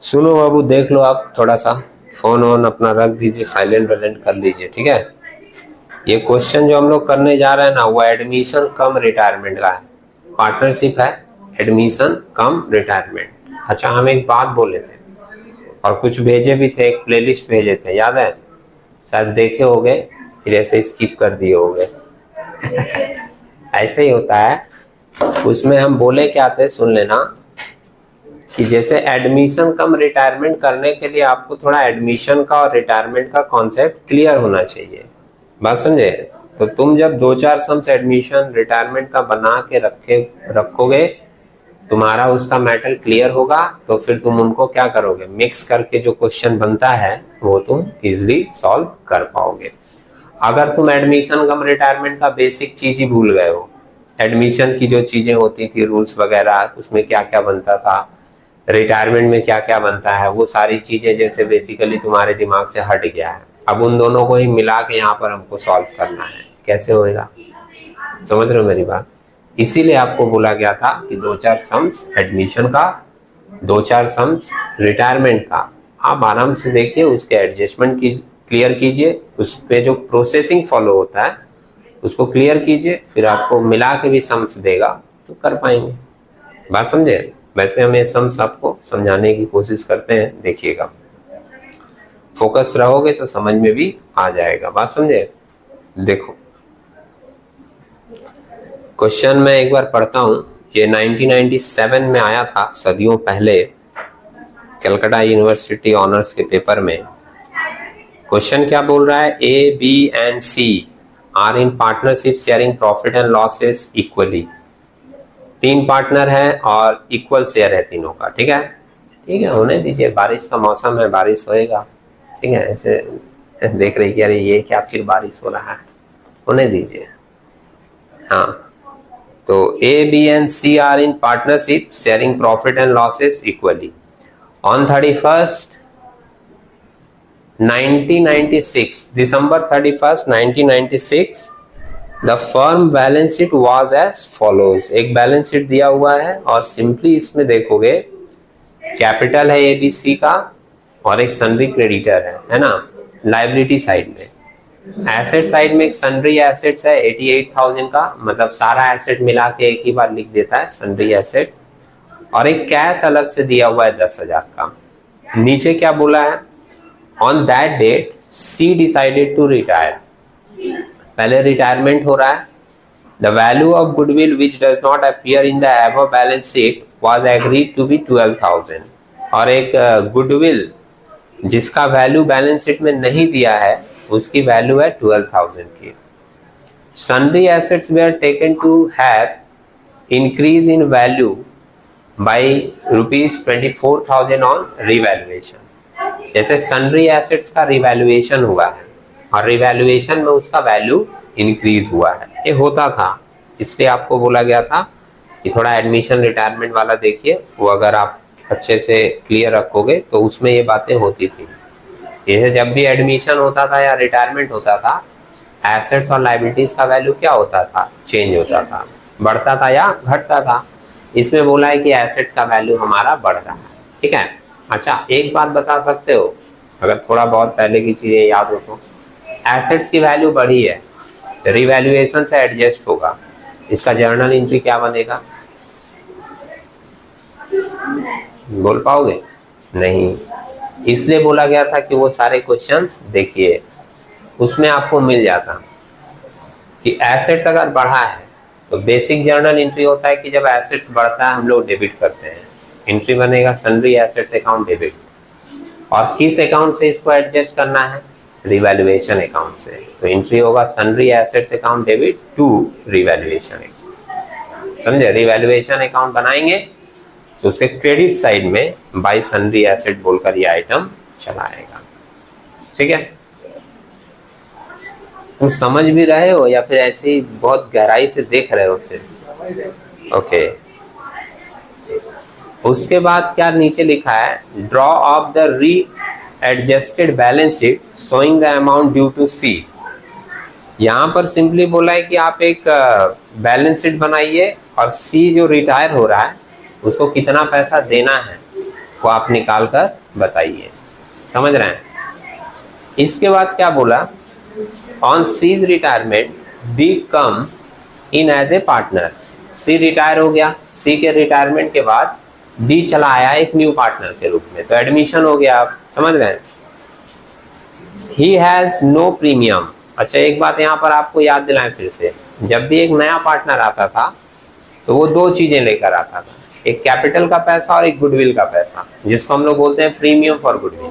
सुनो बाबू, देख लो आप थोड़ा सा। फोन वोन अपना रख दीजिए, साइलेंट वाइलेंट कर लीजिए, ठीक है। ये क्वेश्चन जो हम लोग करने जा रहे हैं ना, वो एडमिशन कम रिटायरमेंट का है। पार्टनरशिप है, एडमिशन कम रिटायरमेंट। अच्छा, हम एक बात बोले थे और कुछ भेजे भी थे, एक प्लेलिस्ट भेजे थे, याद है? शायद देखे होगे, फिर ऐसे स्किप कर दिए होगे। ऐसे ही होता है। उसमें हम बोले क्या थे, सुन लेना। कि जैसे एडमिशन कम रिटायरमेंट करने के लिए आपको थोड़ा एडमिशन का और रिटायरमेंट का कॉन्सेप्ट क्लियर होना चाहिए। बात समझे? तो तुम जब दो चार सम्स एडमिशन रिटायरमेंट का बना के रखोगे, तुम्हारा उसका मैटर क्लियर होगा, तो फिर तुम उनको क्या करोगे, मिक्स करके जो क्वेश्चन बनता है वो तुम इजिली सॉल्व कर पाओगे। अगर तुम एडमिशन कम रिटायरमेंट का बेसिक चीज ही भूल गए हो, एडमिशन की जो चीजें होती थी, रूल्स वगैरह, उसमें क्या क्या बनता था, रिटायरमेंट में क्या क्या बनता है, वो सारी चीजें जैसे बेसिकली तुम्हारे दिमाग से हट गया है। अब उन दोनों को ही मिला के यहाँ पर हमको सॉल्व करना है। कैसे होएगा? समझ रहे हो मेरी बात? इसीलिए आपको बोला गया था कि दो चार सम्स एडमिशन का, दो चार सम्स रिटायरमेंट का आप आराम से देखिए, उसके एडजस्टमेंट की क्लियर कीजिए, उस पे जो प्रोसेसिंग फॉलो होता है उसको क्लियर कीजिए, फिर आपको मिला के भी सम्स देगा तो कर पाएंगे। बात समझे? वैसे हम ये सम्स आपको समझाने की कोशिश करते हैं, देखिएगा। फोकस रहोगे तो समझ में भी आ जाएगा। बात समझे? देखो क्वेश्चन मैं एक बार पढ़ता हूं। ये 1997 में आया था, सदियों पहले, कलकत्ता यूनिवर्सिटी ऑनर्स के पेपर में। क्वेश्चन क्या बोल रहा है? A, B and C are in partnership sharing profit and losses equally. तीन पार्टनर है और इक्वल शेयर है तीनों का, ठीक है। ठीक है, होने दीजिए, बारिश का मौसम है, बारिश होएगा, ठीक है। ऐसे देख रही कि अरे ये क्या फिर बारिश हो रहा है, होने दीजिए। हाँ, तो A, B and C are in partnership sharing profit and losses equally. On 31st 1996, December 31st 1996, the firm balance sheet was as follows. एक बैलेंस शीट दिया हुआ है और सिंपली इसमें देखोगे कैपिटल है एबीसी का और एक सन्ड्री क्रेडिटर है ना, लाइबिलिटी साइड में। एसेट साइड में एक सन्ड्री एसेट्स है 88,000 का, मतलब सारा एसेट मिला के एक ही बार लिख देता है सन्ड्री एसेट्स, और एक कैश अलग से दिया हुआ है 10,000 का। नीचे क्या बोला है? On that date C decided to retire. पहले रिटायरमेंट हो रहा है। The value of goodwill which does not appear in the above balance sheet was agreed to be 12,000। और एक गुडविल जिसका वैल्यू बैलेंस शीट में नहीं दिया है, उसकी वैल्यू है 12,000 की। Sundry assets were taken to have increase in value by ₹24,000 on revaluation. जैसे सन्ड्री एसेट्स का रिवैल्यूएशन हुआ है और रिवैल्यूएशन में उसका वैल्यू इंक्रीज हुआ है, ये होता था। इसलिए आपको बोला गया था कि थोड़ा एडमिशन रिटायरमेंट वाला देखिए, वो अगर आप अच्छे से क्लियर रखोगे तो उसमें ये बातें होती थी। जैसे जब भी एडमिशन होता था या रिटायरमेंट होता था, एसेट्स और लायबिलिटीज का वैल्यू क्या होता था? चेंज होता था, बढ़ता था या घटता था। इसमें बोला है कि एसेट्स का वैल्यू हमारा बढ़ रहा है, ठीक है। अच्छा, एक बात बता सकते हो, अगर थोड़ा बहुत पहले की चीजें याद हो तो, एसेट्स की वैल्यू बढ़ी है, रिवैल्यूएशन से एडजस्ट होगा, इसका जर्नल एंट्री क्या बनेगा? बोल पाओगे? नहीं। इसलिए बोला गया था कि वो सारे क्वेश्चंस देखिए, उसमें आपको मिल जाता कि एसेट्स अगर बढ़ा है तो बेसिक जर्नल एंट्री होता है कि जब एसेट्स बढ़ता है हम लोग डेबिट करते हैं, एंट्री बनेगा सन्ड्री एसेट्स अकाउंट डेबिट। और किस अकाउंट से इसको एडजस्ट करना है? रिवैल्यूएशन अकाउंट से। तो एंट्री होगा sundry assets account debit to revaluation account. समझे? रिवैल्यूएशन अकाउंट बनाएंगे तो उसके क्रेडिट साइड में बाय सन्ड्री एसेट बोलकर ये आइटम चला आएगा, ठीक है। तुम समझ भी रहे हो या फिर ऐसे ही बहुत गहराई से देख रहे हो सिर्फ? ओके। उसके बाद क्या नीचे लिखा है? Draw of the readjusted balance sheet showing the amount due to C. यहाँ पर सिंपली बोला है कि आप एक बैलेंस शीट बनाइए और सी जो रिटायर हो रहा है उसको कितना पैसा देना है वो आप निकाल कर बताइए। समझ रहे हैं? इसके बाद क्या बोला, on C's retirement D come in as a partner. C retire हो गया, सी के रिटायरमेंट के बाद डी चला आया एक न्यू पार्टनर के रूप में, तो एडमिशन हो गया। आप समझ रहे हैं? He has no premium. अच्छा, एक बात यहाँ पर आपको याद दिलाएं फिर से, जब भी एक नया पार्टनर आता था तो वो दो चीजें लेकर आता था, एक कैपिटल का पैसा और एक गुडविल का पैसा, जिसको हम लोग बोलते हैं प्रीमियम फॉर गुडविल।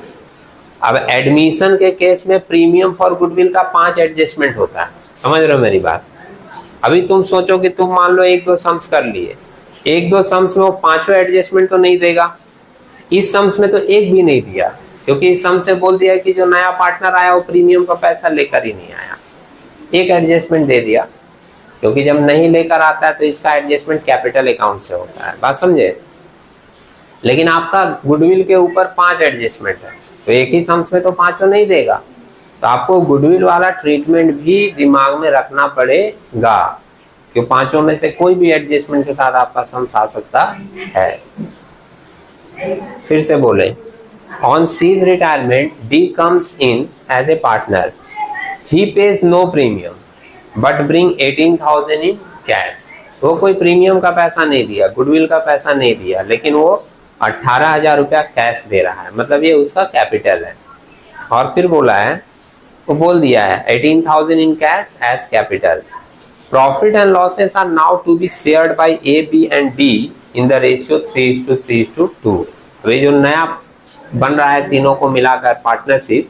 अब एडमिशन के केस में प्रीमियम फॉर गुडविल का 5 एडजस्टमेंट होता है। समझ रहे हो मेरी बात? अभी तुम सोचो कि तुम मान लो 1-2 सम्स कर लिए, 1-2 सम्स में वो 5 एडजस्टमेंट तो नहीं देगा। इस सम्स में तो एक भी नहीं दिया, क्योंकि इस सम से बोल दिया कि जो नया पार्टनर आया वो प्रीमियम का पैसा लेकर ही नहीं आया। एक एडजस्टमेंट दे दिया, क्योंकि जब नहीं लेकर आता है तो इसका एडजस्टमेंट कैपिटल अकाउंट से होता है। बात समझे? लेकिन आपका गुडविल के ऊपर 5 एडजस्टमेंट है, तो एक ही सम्स में तो 5 नहीं देगा, तो आपको गुडविल वाला ट्रीटमेंट भी दिमाग में रखना पड़ेगा, क्योंकि 5 में से कोई भी एडजस्टमेंट के साथ आपका सम्स आ सकता है। फिर से बोले, on C's retirement, D comes in as a partner. He pays no premium, but bring 18,000 in cash. वो कोई प्रीमियम का पैसा नहीं दिया, गुडविल का पैसा नहीं दिया, लेकिन वो 18,000 रुपया कैश दे रहा है, मतलब ये उसका कैपिटल है। और फिर बोला है, वो बोल दिया है 18,000 in cash as capital. Profit and losses are now to be shared by A, B and D in the ratio 3:3:2. वे जो नया बन रहा है तीनों को मिलाकर पार्टनरशिप,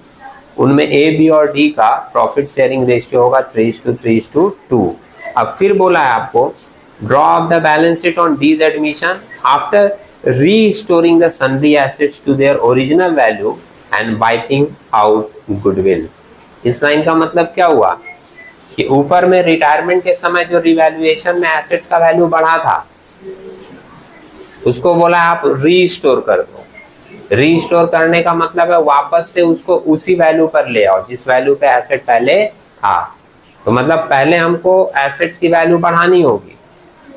उनमें ए, बी और डी का प्रॉफिट शेयरिंग रेशियो होगा 3:3:2। अब फिर बोला है आपको, draw of the balance sheet on D's admission after restoring the sundry assets to their original value and wiping out goodwill. इस लाइन का मतलब क्या हुआ कि ऊपर में रिटायरमेंट के समय जो रिवैल्यूएशन में एसेट्स का वैल्यू बढ़ा था, उसको बोला आप रीस्टोर कर दो। रीस्टोर करने का मतलब है वापस से उसको उसी वैल्यू पर ले आओ जिस वैल्यू पे एसेट पहले था। तो मतलब पहले हमको एसेट्स की वैल्यू बढ़ानी होगी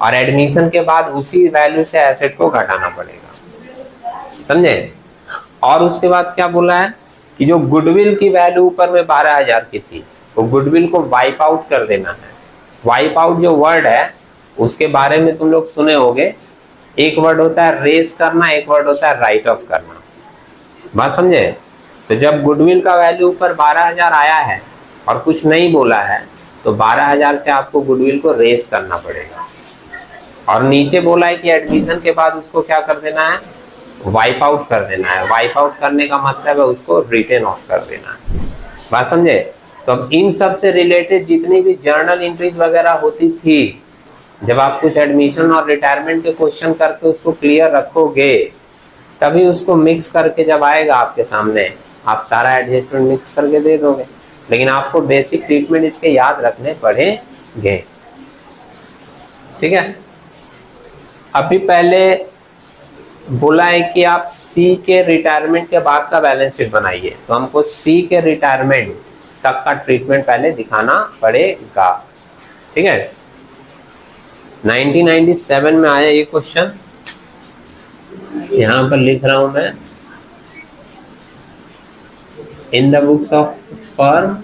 और एडमिशन के बाद उसी वैल्यू से एसेट को घटाना पड़ेगा। समझे? और उसके बाद क्या बोला है कि जो गुडविल की वैल्यू ऊपर में 12,000 की थी, तो गुडविल को वाइप आउट कर देना है। वाइप आउट जो वर्ड है उसके बारे में तुम लोग सुने होंगे, एक वर्ड होता है रेस करना, एक वर्ड होता है राइट ऑफ करना। बात समझे? तो जब गुडविल का वैल्यू ऊपर 12,000 आया है और कुछ नहीं बोला है, तो 12,000 से आपको गुडविल को रेस करना पड़ेगा। और नीचे बोला है कि एडमिशन के बाद उसको क्या कर देना है, वाइप आउट कर देना है। वाइप आउट करने का मतलब है उसको रिटर्न ऑफ कर देना है। बात समझे? तो अब इन सब से रिलेटेड जितनी भी जर्नल एंट्रीज वगैरह होती थी, जब आप कुछ एडमिशन और रिटायरमेंट के क्वेश्चन करके उसको क्लियर रखोगे, तभी उसको मिक्स करके जब आएगा आपके सामने, आप सारा एडजस्टमेंट मिक्स करके दे दोगे। लेकिन आपको बेसिक ट्रीटमेंट इसके याद रखने पड़ेंगे। ठीक है? अभी पहले बोला है कि आप सी के रिटायरमेंट के बाद का बैलेंस शीट बनाइए, तो हमको सी के रिटायरमेंट तक का ट्रीटमेंट पहले दिखाना पड़ेगा। ठीक है? 1997 में आया ये क्वेश्चन, यहां पर लिख रहा हूं मैं, in the books of firm,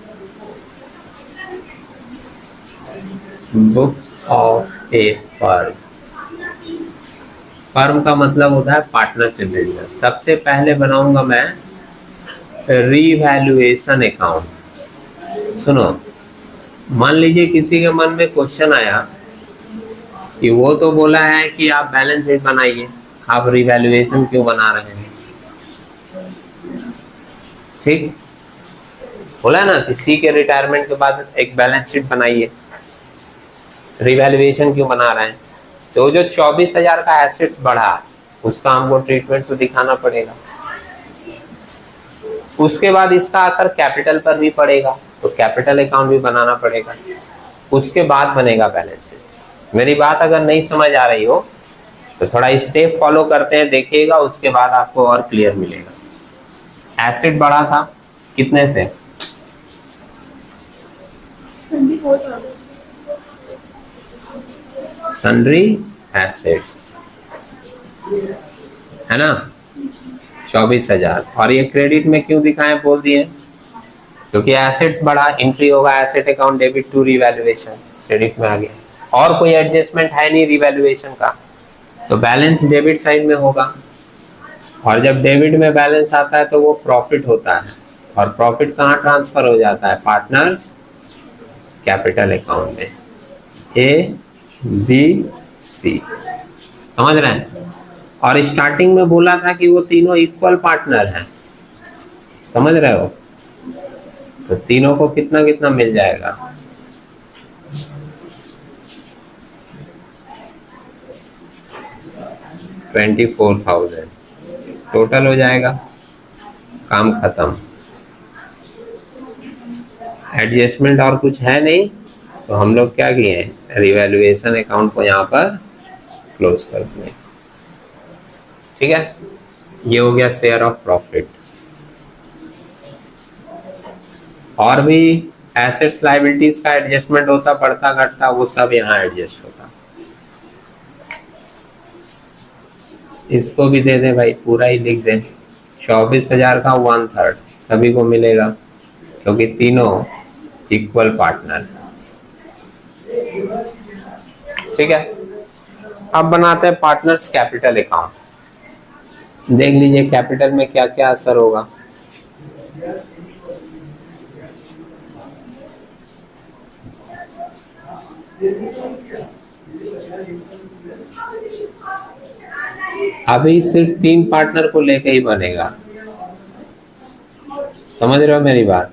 books of A firm. Firm का मतलब होता है पार्टनरशिप बिजनेस। सबसे पहले बनाऊंगा मैं रीवैल्यूएशन अकाउंट। सुनो, मान लीजिए किसी के मन में क्वेश्चन आया कि वो तो बोला है कि आप बैलेंस शीट बनाइए, आप रिवैल्यूएशन क्यों बना रहे हैं? ठीक बोला ना कि सी के रिटायरमेंट के बाद एक बैलेंस शीट बनाइए, रिवैल्यूएशन क्यों बना रहे हैं? तो जो 24,000 का एसेट्स बढ़ा, उसका हमको ट्रीटमेंट तो दिखाना पड़ेगा। उसके बाद इसका असर कैपिटल पर भी पड़ेगा, तो कैपिटल अकाउंट भी बनाना पड़ेगा। उसके बाद बनेगा बैलेंस शीट। मेरी बात अगर नहीं समझ आ रही हो तो थोड़ा स्टेप फॉलो करते हैं, देखिएगा, उसके बाद आपको और क्लियर मिलेगा। एसेट बढ़ा था कितने से? सन्ड्री एसेट्स, है ना? 24,000। और ये क्रेडिट में क्यों दिखाएं बोल दिए, क्योंकि एसेट्स बढ़ा, एंट्री होगा asset account debit to revaluation, credit में आ गया। और कोई एडजस्टमेंट है नहीं रिवैल्यूएशन का, तो बैलेंस डेबिट साइड में होगा। और जब डेबिट में बैलेंस आता है तो वो प्रॉफिट होता है, और प्रॉफिट कहाँ ट्रांसफर हो जाता है, पार्टनर्स कैपिटल अकाउंट में, ए बी सी। समझ रहे हैं। और स्टार्टिंग में बोला था कि वो तीनों इक्वल पार्टनर हैं, समझ रहे हो, तो तीनों को कितना कितना मिल जाएगा, $24,000 टोटल हो जाएगा, काम खत्म। एडजस्टमेंट और कुछ है नहीं, तो हम लोग क्या किए, रिवैल्यूएशन अकाउंट को यहाँ पर क्लोज कर दें। ठीक है, ये हो गया शेयर ऑफ प्रॉफिट। और भी एसेट्स लायबिलिटीज का एडजस्टमेंट होता, बढ़ता घटता, वो सब यहाँ एडजस्ट होता। इसको भी दे दे भाई, पूरा ही लिख दे, 24,000 का 1/3 सभी को मिलेगा, क्योंकि तीनों इक्वल पार्टनर। ठीक है, अब बनाते हैं पार्टनर्स कैपिटल अकाउंट। देख लीजिए कैपिटल में क्या क्या असर होगा। अभी सिर्फ 3 पार्टनर को लेके ही बनेगा, समझ रहे हो मेरी बात।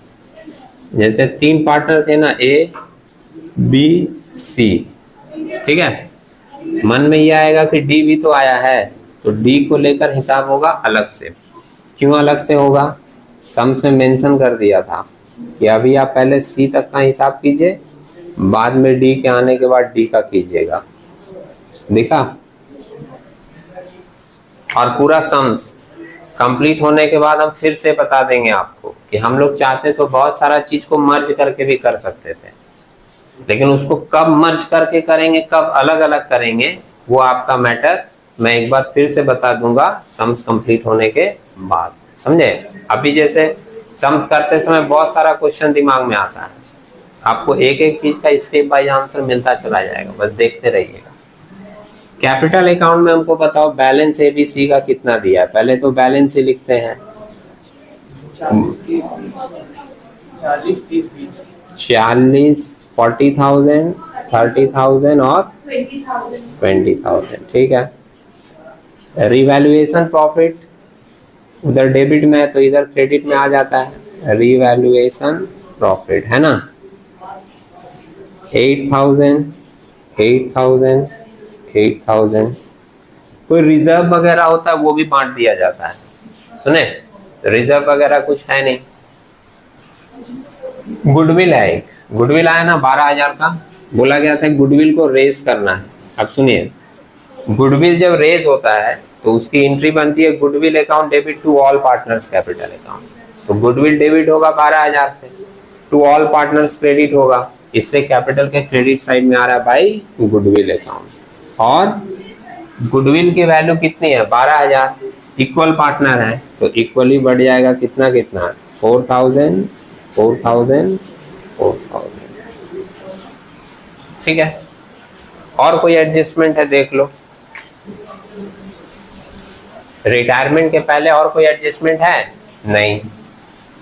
जैसे 3 पार्टनर थे ना, ए बी सी, ठीक है। मन में ये आएगा कि डी भी तो आया है, तो डी को लेकर हिसाब होगा अलग से। क्यों अलग से होगा, सम से मेंशन कर दिया था कि अभी आप पहले सी तक का हिसाब कीजिए, बाद में डी के आने के बाद डी का कीजिएगा, देखा। और पूरा सम्स कंप्लीट होने के बाद हम फिर से बता देंगे आपको कि हम लोग चाहते तो बहुत सारा चीज को मर्ज करके भी कर सकते थे, लेकिन उसको कब मर्ज करके करेंगे, कब अलग अलग करेंगे, वो आपका मैटर मैं एक बार फिर से बता दूंगा सम्स कंप्लीट होने के बाद, समझे। अभी जैसे सम्स करते समय बहुत सारा क्वेश्चन दिमाग में आता है, आपको एक एक चीज का स्टेप बाय आंसर मिलता चला जाएगा, बस देखते रहिएगा। कैपिटल अकाउंट में हमको बताओ बैलेंस एबीसी का कितना दिया है, पहले तो बैलेंस ही लिखते हैं। 40, 40,000, 30,000 और 20,000, ठीक है। रिवैल्यूएशन प्रॉफिट उधर डेबिट में है तो इधर क्रेडिट में आ जाता है, रिवैल्यूएशन प्रॉफिट है ना। 8,000, 8,000, 8,000। कोई रिजर्व वगैरह होता है वो भी बांट दिया जाता है, सुने, रिजर्व वगैरह कुछ है नहीं। गुडविल है, एक गुडविल आया ना 12,000 का, बोला गया था गुडविल को रेज करना है। अब सुनिए, गुडविल जब रेज होता है तो उसकी एंट्री बनती है goodwill account debit to all partners capital account. तो गुडविल डेबिट होगा 12,000 से, टू ऑल पार्टनर्स क्रेडिट होगा, इसलिए कैपिटल के क्रेडिट साइड में आ रहा है भाई गुडविल अकाउंट। और गुडविल की वैल्यू कितनी है, 12,000, इक्वल पार्टनर है तो इक्वली बढ़ जाएगा, कितना कितना, 4,000, 4,000, 4,000, ठीक है। और कोई एडजस्टमेंट है देख लो, रिटायरमेंट के पहले और कोई एडजस्टमेंट है नहीं,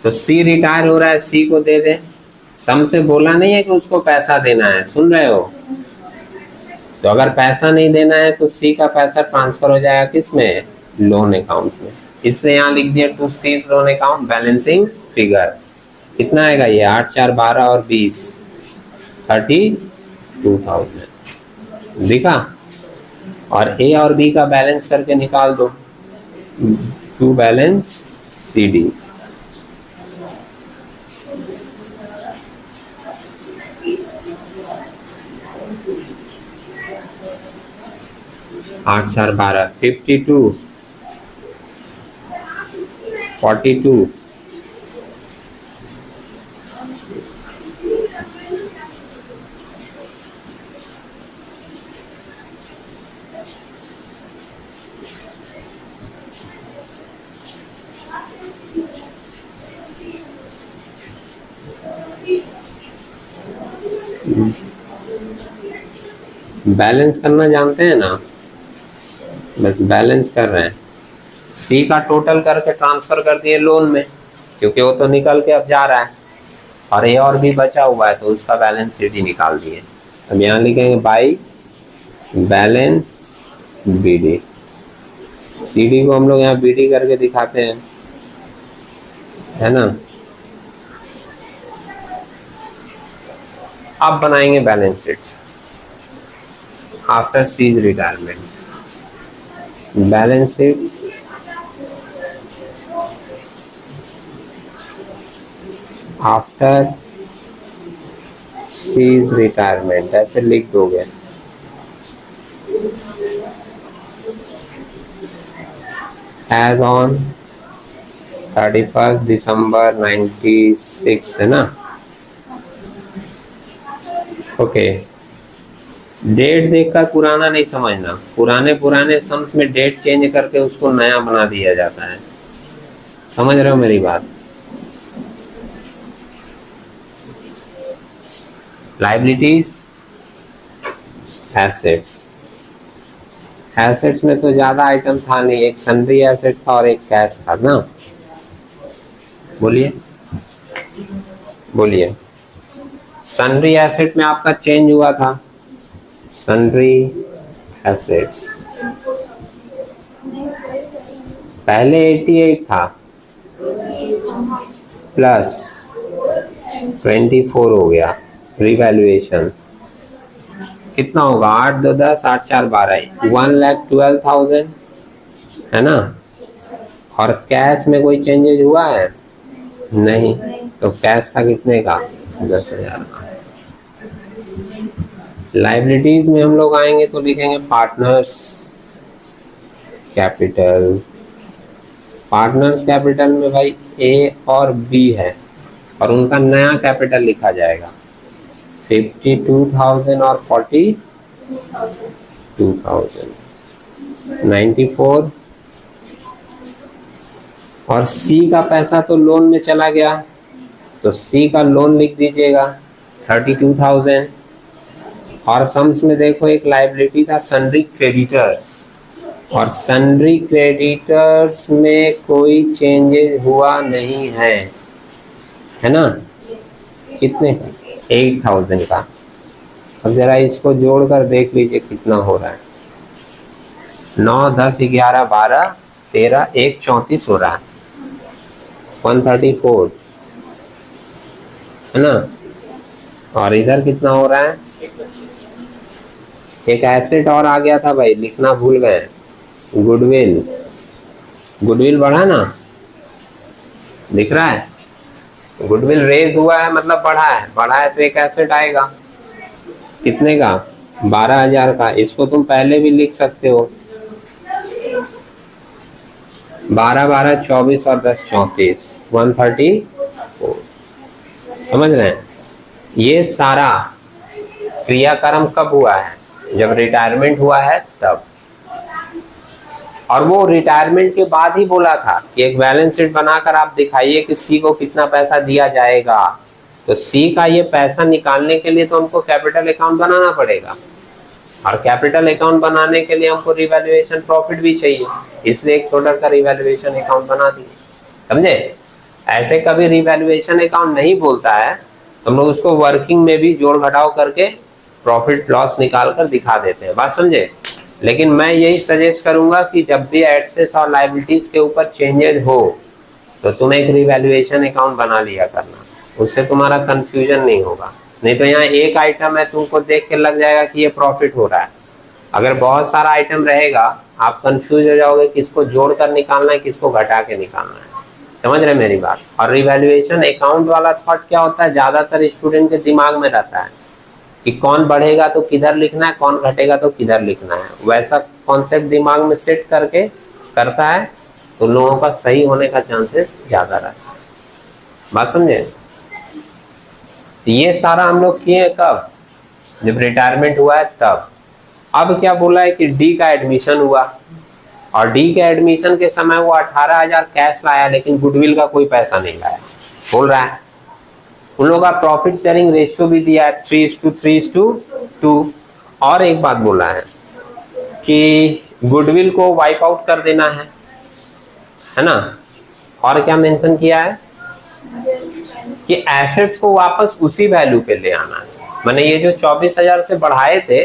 तो सी रिटायर हो रहा है, सी को दे दे। सम से बोला नहीं है कि उसको पैसा देना है, सुन रहे हो, तो अगर पैसा नहीं देना है तो सी का पैसा ट्रांसफर हो जाएगा किसमें, लोन अकाउंट में, इसलिए यहाँ लिख दिया to C loan account balancing figure. कितना आएगा ये, 8, 4, 12 और 20, 32,000, दिखा। और ए और बी का बैलेंस करके निकाल दो, टू बैलेंस सी डी, आठ 4, 12, 52, 42, बैलेंस करना जानते हैं ना, बस बैलेंस कर रहे हैं। सी का टोटल करके ट्रांसफर कर दिए लोन में, क्योंकि वो तो निकल के अब जा रहा है, और ए और बी बचा हुआ है तो उसका बैलेंस शीट ही निकाल दिए। अब यहाँ लिखेंगे बाई बैलेंस बीडी। सीडी को हम लोग यहाँ बीडी करके दिखाते हैं, है ना। अब बनाएंगे balance sheet after C's retirement. Balance sheet after C's retirement ऐसे लिख दोगे। एज ऑन 31 दिसंबर 96, है ना। ओके, डेट देखकर पुराना नहीं समझना, पुराने सम्स में डेट चेंज करके उसको नया बना दिया जाता है। समझ रहे हो मेरी बात। Liabilities, assets. एसेट्स में तो ज्यादा आइटम था नहीं, एक सन्ड्री एसेट था और एक कैश था ना। बोलिए बोलिए। सन्ड्री एसेट में आपका चेंज हुआ था, सन्ड्री एसेट्स पहले 88 था प्लस 24 हो गया, रिवैल्यूएशन कितना होगा, 8 2 10 8 4 12, 1,12,000, है ना। और कैश में कोई चेंजेस हुआ है नहीं, तो कैश था कितने का, 10,000 का। लाइबिलिटीज में हम लोग आएंगे तो लिखेंगे पार्टनर्स कैपिटल। पार्टनर्स कैपिटल में भाई ए और बी है और उनका नया कैपिटल लिखा जाएगा, 52,000 और 42,000, 94। और सी का पैसा तो लोन में चला गया, तो सी का लोन लिख दीजिएगा 32,000। और सम्स में देखो एक लाइबिलिटी था सन्ड्री क्रेडिटर्स, और सन्ड्री क्रेडिटर्स में कोई चेंजेस हुआ नहीं है ना। कितने, 8,000 का। अब जरा इसको जोड़कर देख लीजिए कितना हो रहा है, 9 10 11 12 13 1 34 हो रहा है, 134, है ना। और इधर कितना हो रहा है, एक एसेट और आ गया था भाई, लिखना भूल गए, गुडविल। गुडविल बढ़ा ना, दिख रहा है, गुडविल रेज हुआ है मतलब बढ़ा है तो एक एसेट आएगा कितने का, 12,000 का। इसको तुम पहले भी लिख सकते हो, 12 12 24 और 10 34, 134। समझ रहे हैं। ये सारा क्रियाक्रम कब हुआ है, जब रिटायरमेंट हुआ है तब। और वो रिटायरमेंट के बाद ही बोला था कि एक बैलेंस शीट बनाकर आप दिखाइए कि सी को कितना पैसा दिया जाएगा। तो सी का ये पैसा निकालने के लिए तो हमको कैपिटल अकाउंट बनाना पड़ेगा, और कैपिटल अकाउंट बनाने के लिए हमको रिवैल्यूएशन प्रॉफिट भी चाहिए, इसलिए एक छोटा सा रिवैल्यूएशन अकाउंट बना दिए। समझे। ऐसे कभी रिवैल्यूएशन अकाउंट नहीं बोलता है तो हम लोग उसको वर्किंग में भी जोड़ घटाव करके प्रॉफिट लॉस निकाल कर दिखा देते हैं, बात समझे। लेकिन मैं यही सजेस्ट करूंगा कि जब भी एसेट्स और लायबिलिटीज के ऊपर चेंजेस हो तो तुम एक रिवैल्यूएशन अकाउंट बना लिया करना, उससे तुम्हारा कंफ्यूजन नहीं होगा। नहीं तो यहाँ एक आइटम है, तुमको देख के लग जाएगा कि ये प्रॉफिट हो रहा है। अगर बहुत सारा आइटम रहेगा आप कंफ्यूज हो जाओगे किसको जोड़कर निकालना है किसको घटा के निकालना है। समझ रहे मेरी बात। और रिवैल्यूएशन अकाउंट वाला थॉट क्या होता है, ज्यादातर स्टूडेंट के दिमाग में रहता है कि कौन बढ़ेगा तो किधर लिखना है, कौन घटेगा तो किधर लिखना है। वैसा कॉन्सेप्ट दिमाग में सेट करके करता है तो लोगों का सही होने का चांसेस ज्यादा रहता है, बात समझे। ये सारा हम लोग किए कब, जब रिटायरमेंट हुआ है तब। अब क्या बोला है कि डी का एडमिशन हुआ, और डी के एडमिशन के समय वो 18,000 कैश लाया लेकिन गुडविल का कोई पैसा नहीं लाया, बोल रहा है। उन लोगों का प्रॉफिट शेयरिंग रेशियो भी दिया है 3:3:2। और एक बात बोला है कि गुडविल को वाइप आउट कर देना है ना। और क्या मेंशन किया है कि एसेट्स को वापस उसी वैल्यू पे ले आना है। मैंने ये जो 24,000 से बढ़ाए थे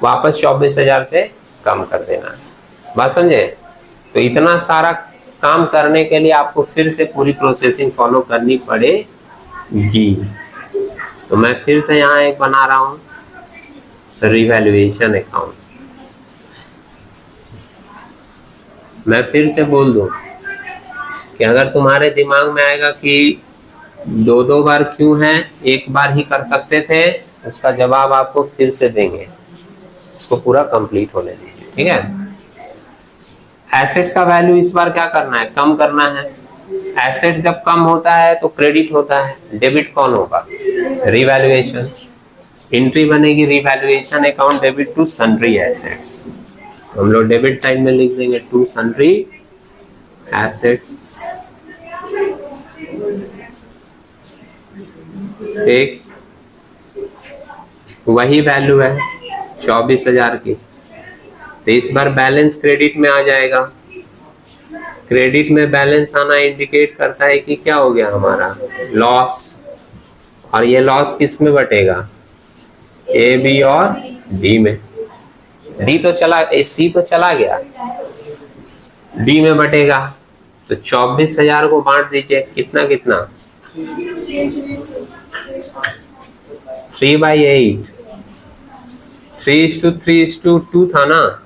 वापस 24,000 से कम कर देना है। बात समझे। तो इतना सारा काम करने के लिए आपको फिर से पूरी प्रोसेसिंग फॉलो करनी पड़ेगी। तो मैं फिर से यहाँ एक बना रहा हूँ रिवैल्यूएशन अकाउंट। मैं फिर से बोल दूं कि अगर तुम्हारे दिमाग में आएगा कि दो बार क्यों है, एक बार ही कर सकते थे, उसका जवाब आपको फिर से देंगे। इसको पूरा कंप्लीट होने दीजिए, ठीक है। एसेट्स का वैल्यू इस बार क्या करना है, कम करना है। एसेट जब कम होता है तो क्रेडिट होता है, डेबिट कौन होगा, रिवैल्यूएशन। एंट्री बनेगी revaluation account debit to sundry assets. हम लोग डेबिट साइड में लिख देंगे टू सन्ड्री एसेट्स। एक वही वैल्यू है 24,000 की। तो इस बार बैलेंस क्रेडिट में आ जाएगा। क्रेडिट में बैलेंस आना इंडिकेट करता है कि क्या हो गया हमारा लॉस। और ये लॉस किस में बटेगा, ए बी और डी में। डी तो चला, सी तो चला गया, डी में बटेगा। तो 24,000 को बांट दीजिए, कितना कितना 3/8। 3:3:2 था ना।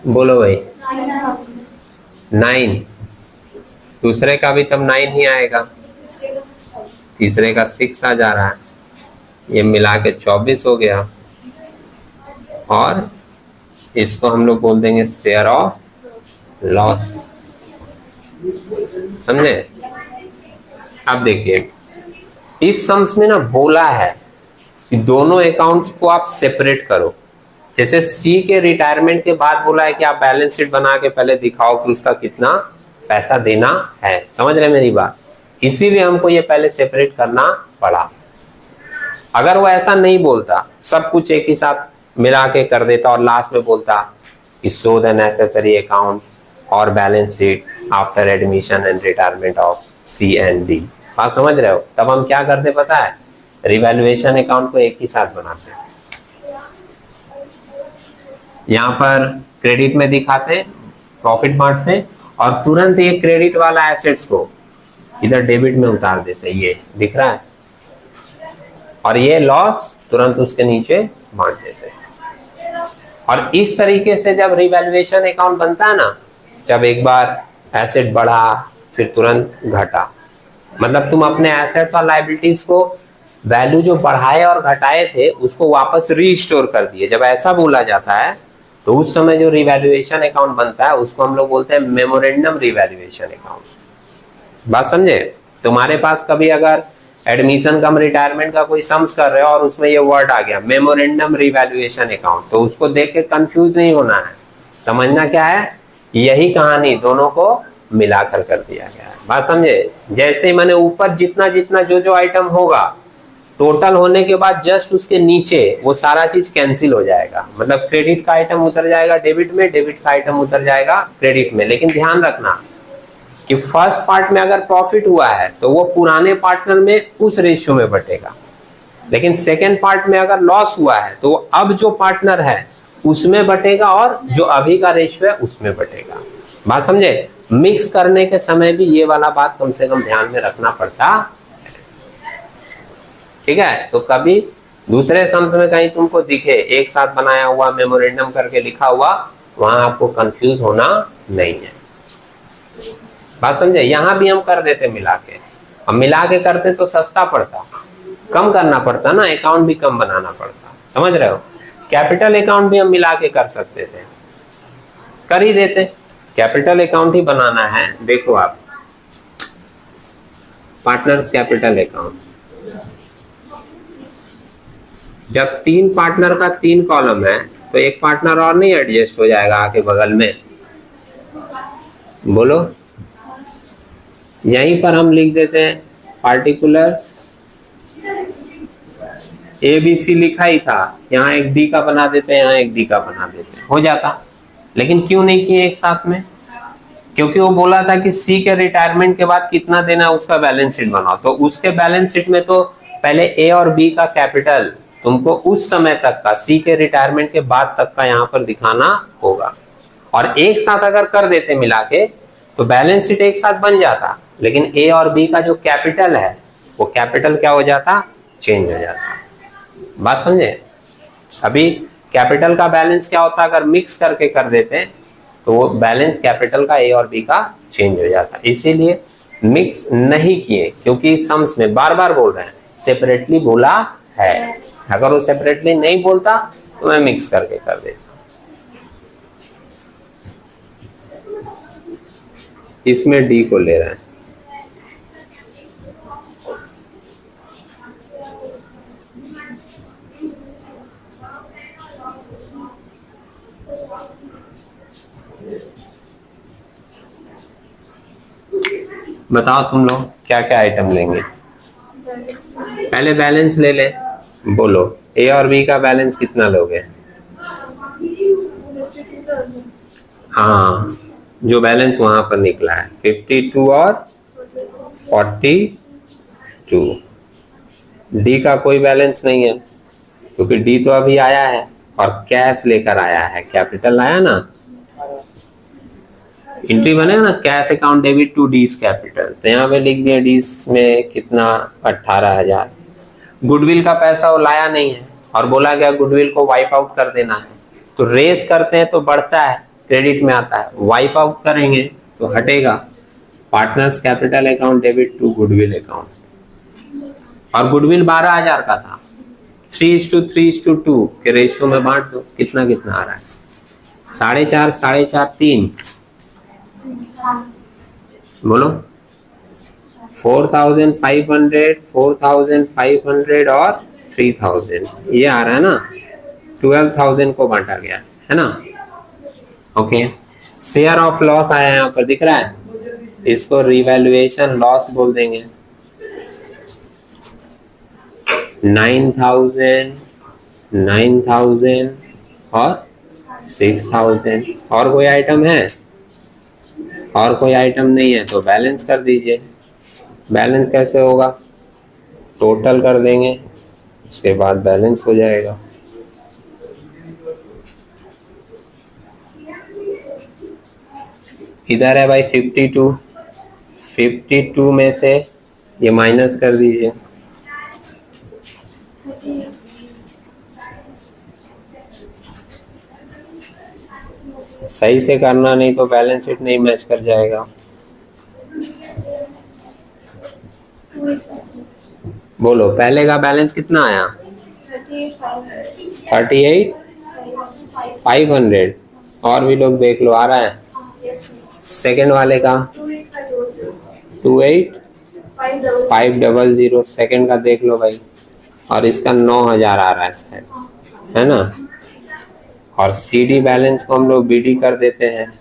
बोलो भाई 9। दूसरे का भी तब 9 ही आएगा, तीसरे का 6 आ जा रहा है। ये मिला के 24 हो गया। और इसको हम लोग बोल देंगे शेयर ऑफ लॉस। समझे। अब देखिए इस सम्स में ना बोला है कि दोनों अकाउंट्स को आप सेपरेट करो। जैसे सी के रिटायरमेंट के बाद बोला है कि आप बैलेंस शीट बना के पहले दिखाओ कि उसका कितना पैसा देना है। समझ रहे मेरी बात। इसीलिए हमको ये पहले सेपरेट करना पड़ा। अगर वो ऐसा नहीं बोलता, सब कुछ एक ही साथ मिला के कर देता और लास्ट में बोलता कि शो द नेसेसरी अकाउंट और balance sheet after admission and retirement of C and D. बात समझ रहे हो। तब हम क्या करते पता है, रिवैल्यूएशन अकाउंट को एक ही साथ बनाते हैं। यहाँ पर क्रेडिट में दिखाते, प्रॉफिट बांटते और तुरंत ये क्रेडिट वाला एसेट्स को इधर डेबिट में उतार देते। ये दिख रहा है। और ये लॉस तुरंत उसके नीचे बांट देते। और इस तरीके से जब रिवैल्यूएशन अकाउंट बनता है ना, जब एक बार एसेट बढ़ा फिर तुरंत घटा, मतलब तुम अपने एसेट्स और लायबिलिटीज को वैल्यू जो बढ़ाए और घटाए थे उसको वापस रीस्टोर कर दिए। जब ऐसा बोला जाता है तो उस समय जो रिवैल्यूएशन अकाउंट बनता है उसको हम लोग बोलते हैं मेमोरेंडम रिवैल्यूएशन अकाउंट। बात समझे। तुम्हारे पास कभी अगर एडमिशन कम रिटायरमेंट का कोई सम्स कर रहे हो और उसमें ये वर्ड आ गया मेमोरेंडम रिवैल्यूएशन अकाउंट, तो उसको देख के कंफ्यूज नहीं होना है। समझना क्या है, यही कहानी दोनों को मिलाकर कर दिया गया है। बात समझे। जैसे मैंने ऊपर जितना जितना जो जो आइटम होगा टोटल होने के बाद जस्ट उसके नीचे वो सारा चीज कैंसिल हो जाएगा। मतलब क्रेडिट का आइटम उतर जाएगा डेबिट में, डेबिट का आइटम उतर जाएगा क्रेडिट में। लेकिन ध्यान रखना कि फर्स्ट पार्ट में अगर प्रॉफिट हुआ है तो वो पुराने पार्टनर में उस रेशियो में बटेगा। लेकिन सेकेंड पार्ट में अगर लॉस हुआ है तो अब जो पार्टनर है उसमें बटेगा और जो अभी का रेशियो है उसमें बटेगा। बात समझे। मिक्स करने के समय भी ये वाला बात कम से कम ध्यान में रखना पड़ता है। ठीक है। तो कभी दूसरे सम्स में कहीं तुमको दिखे एक साथ बनाया हुआ मेमोरेंडम करके लिखा हुआ, वहां आपको कंफ्यूज होना नहीं है। बात समझे। यहां भी हम कर देते मिला के। हम मिला के करते तो सस्ता पड़ता, कम करना पड़ता ना, अकाउंट भी कम बनाना पड़ता। समझ रहे हो। कैपिटल अकाउंट भी हम मिला के कर सकते थे, कर ही देते, कैपिटल अकाउंट ही बनाना है। देखो आप, पार्टनर्स कैपिटल अकाउंट, जब 3 पार्टनर का 3 कॉलम है तो एक पार्टनर और नहीं एडजस्ट हो जाएगा आके बगल में? बोलो। यहीं पर हम लिख देते हैं पार्टिकुलर्स, ABC लिखा ही था, यहाँ एक D का बना देते हैं, यहाँ एक D का बना देते हैं, हो जाता। लेकिन क्यों नहीं किए एक साथ में? क्योंकि वो बोला था कि C के रिटायरमेंट के बाद कितना देना है उसका बैलेंस शीट बनाओ, तो उसके बैलेंस शीट में तो पहले A और B का कैपिटल तुमको उस समय तक का, C के रिटायरमेंट के बाद तक का यहाँ पर दिखाना होगा। और एक साथ अगर कर देते मिला के तो बैलेंस शीट एक साथ बन जाता, लेकिन A और B का जो कैपिटल है वो कैपिटल क्या हो जाता? चेंज हो जाता। बात समझे? अभी कैपिटल का बैलेंस क्या होता, अगर मिक्स करके कर देते तो वो बैलेंस कैपिटल का A और B का चेंज हो जाता। इसीलिए मिक्स नहीं किए, क्योंकि सम्स में बार बार बोल रहे हैं सेपरेटली बोला है। अगर वो सेपरेटली नहीं बोलता तो मैं मिक्स करके कर देता। इसमें D को ले रहे हैं, बताओ तुम लोग क्या क्या आइटम लेंगे? पहले बैलेंस ले ले, बोलो A और B का बैलेंस कितना लोगे? हाँ, जो बैलेंस वहां पर निकला है 52 और 42। D का कोई बैलेंस नहीं है क्योंकि D तो अभी आया है और कैश लेकर आया है, कैपिटल आया ना, एंट्री बनेगा ना, cash account debit to D's capital, तो यहाँ पे लिख दिया डीज में कितना 18,000। गुडविल का पैसा वो लाया नहीं है और बोला गया गुडविल को वाइप आउट कर देना है, तो रेस करते हैं तो बढ़ता है, क्रेडिट में आता है, वाइप आउट करेंगे तो हटेगा। Partners capital account debit to goodwill account, और गुडविल 12,000 का था, 3:3:2 के रेशियो में बांट दो, कितना कितना आ रहा है? 4.5 4.5 3, बोलो 4,500 4,500 और 3,000, ये आ रहा है ना, 12,000 को बांटा गया है ना। ओके, शेयर ऑफ लॉस आया यहाँ पर, दिख रहा है, इसको रिवैल्यूएशन लॉस बोल देंगे। 9,000 9,000 और 6,000। और कोई आइटम है? और कोई आइटम नहीं है तो बैलेंस कर दीजिए। बैलेंस कैसे होगा? टोटल कर देंगे, उसके बाद बैलेंस हो जाएगा। इधर है भाई 52, 52 में से ये माइनस कर दीजिए, सही से करना, नहीं तो बैलेंस शीट नहीं मैच कर जाएगा। बोलो पहले का बैलेंस कितना आया? 38,500। और भी लोग देख लो, आ रहा है? सेकंड वाले का 28,500, सेकंड का देख लो भाई, और इसका 9,000 आ रहा है शायद, है ना। और CD बैलेंस को हम लोग BD कर देते हैं,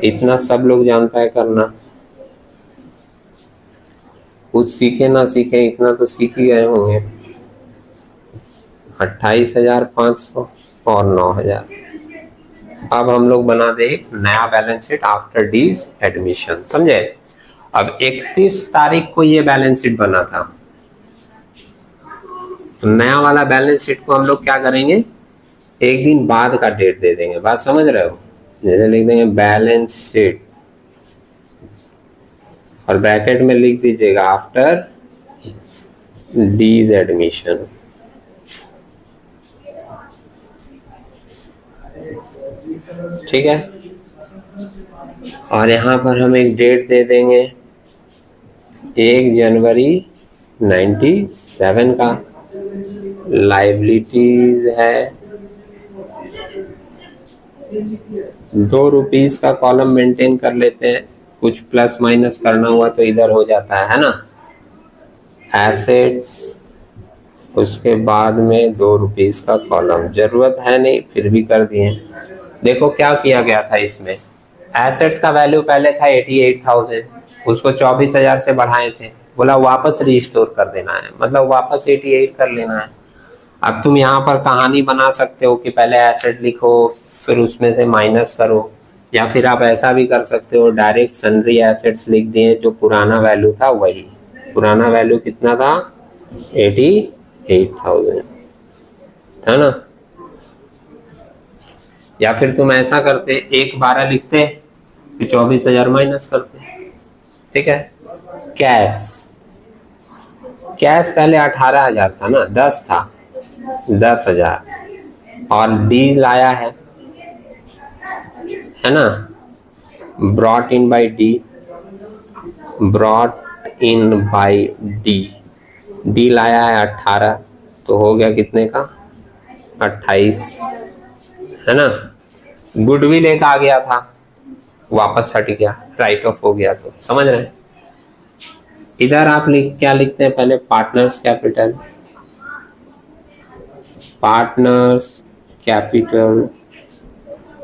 इतना सब लोग जानता है करना, कुछ सीखे ना सीखे इतना तो सीख ही गए होंगे। 28,500 और 9,000। अब हम लोग बना दे एक नया बैलेंस शीट आफ्टर डीज एडमिशन, समझे। अब 31 तारीख को ये बैलेंस शीट बना था, तो नया वाला बैलेंस शीट को हम लोग क्या करेंगे, एक दिन बाद का डेट दे देंगे। बात समझ रहे हो? जैसे लिख देंगे बैलेंस शीट और ब्रैकेट में लिख दीजिएगा आफ्टर डीज एडमिशन। ठीक है, और यहाँ पर हम एक डेट दे देंगे 1 जनवरी 97 का। लायबिलिटीज है ₹2 का कॉलम मेंटेन कर लेते हैं, कुछ प्लस माइनस करना हुआ तो इधर हो जाता है ना। एसेट्स, उसके बाद में ₹2 का कॉलम, जरूरत है नहीं फिर भी कर दिए। देखो क्या किया गया था इसमें, एसेट्स का वैल्यू पहले था 88,000, उसको 24,000 से बढ़ाए थे, बोला वापस रिस्टोर कर देना है, मतलब वापस 88 कर लेना है। अब तुम यहाँ पर कहानी बना सकते हो कि पहले एसेट लिखो फिर उसमें से माइनस करो, या फिर आप ऐसा भी कर सकते हो डायरेक्ट सन्ड्री एसेट्स लिख दिए, जो पुराना वैल्यू था वही, पुराना वैल्यू कितना था 88,000 था ना। या फिर तुम ऐसा करते 1/12 लिखते फिर 24,000 माइनस करते, ठीक है। कैश, कैश पहले 18,000 था ना, 10 था, 10,000 और डी लाया है ना, brought in by D, brought in by D, D लाया है 18, तो हो गया कितने का 28, है ना। गुडविल एक आ गया था, वापस हट गया, राइट ऑफ हो गया, तो समझ रहे हैं। इधर आप क्या लिखते हैं पहले, पार्टनर्स कैपिटल, पार्टनर्स कैपिटल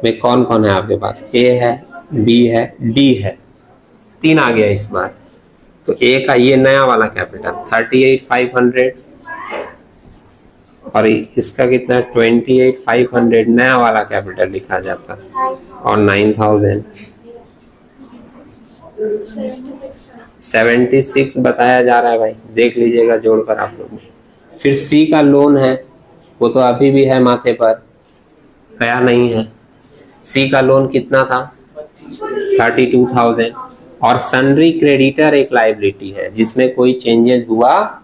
में कौन कौन है आपके पास, ए है, बी है, डी है, 3 आ गया इस बार। तो ए का ये नया वाला कैपिटल 38,500 और इसका कितना 28,500 नया वाला कैपिटल लिखा जाता है, और 9,000 76 बताया जा रहा है भाई, देख लीजिएगा जोड़कर आप लोग। फिर सी का लोन है, वो तो अभी भी है माथे पर, गया नहीं है। सी का लोन कितना था 32,000, और सन्ड्री क्रेडिटर एक लायबिलिटी है जिसमें कोई चेंजेस हुआ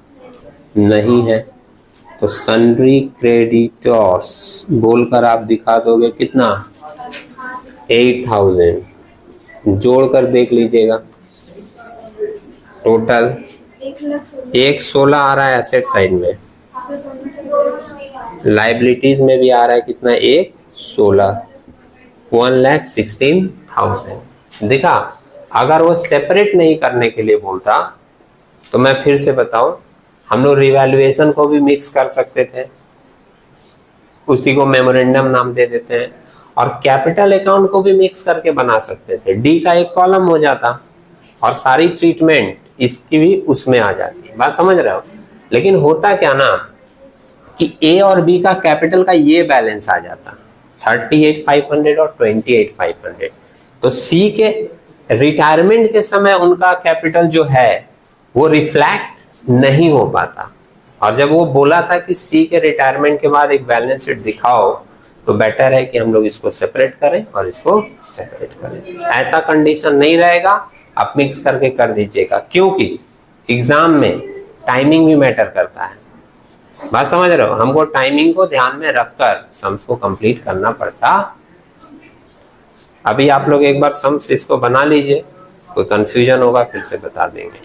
नहीं है, तो सन्ड्री क्रेडिटर्स बोलकर आप दिखा दोगे कितना 8,000, जोड़कर देख लीजिएगा, टोटल 116 आ रहा है एसेट साइड में, लाइबिलिटीज में भी आ रहा है कितना 116, 1,16,000 दिखा। अगर वो सेपरेट नहीं करने के लिए बोलता तो मैं फिर से बताऊं, हम लोग रिवैल्यूएशन को भी मिक्स कर सकते थे, उसी को मेमोरेंडम नाम दे देते हैं, और कैपिटल अकाउंट को भी मिक्स करके बना सकते थे, डी का एक कॉलम हो जाता और सारी ट्रीटमेंट इसकी भी उसमें आ जाती, बात समझ रहे हो। लेकिन होता क्या ना कि ए और बी का कैपिटल का ये बैलेंस आ जाता 38,500 और 28,500, तो सी के रिटायरमेंट के समय उनका कैपिटल जो है वो रिफ्लेक्ट नहीं हो पाता, और जब वो बोला था कि सी के रिटायरमेंट के बाद एक बैलेंस शीट दिखाओ, तो बेटर है कि हम लोग इसको सेपरेट करें और इसको सेपरेट करें। ऐसा कंडीशन नहीं रहेगा, आप मिक्स करके कर दीजिएगा, क्योंकि एग्जाम में टाइमिंग भी मैटर करता है, बात समझ रहे हो। हमको टाइमिंग को ध्यान में रखकर सम्स को कंप्लीट करना पड़ता। अभी आप लोग एक बार सम्स इसको बना लीजिए, कोई कंफ्यूजन होगा फिर से बता देंगे।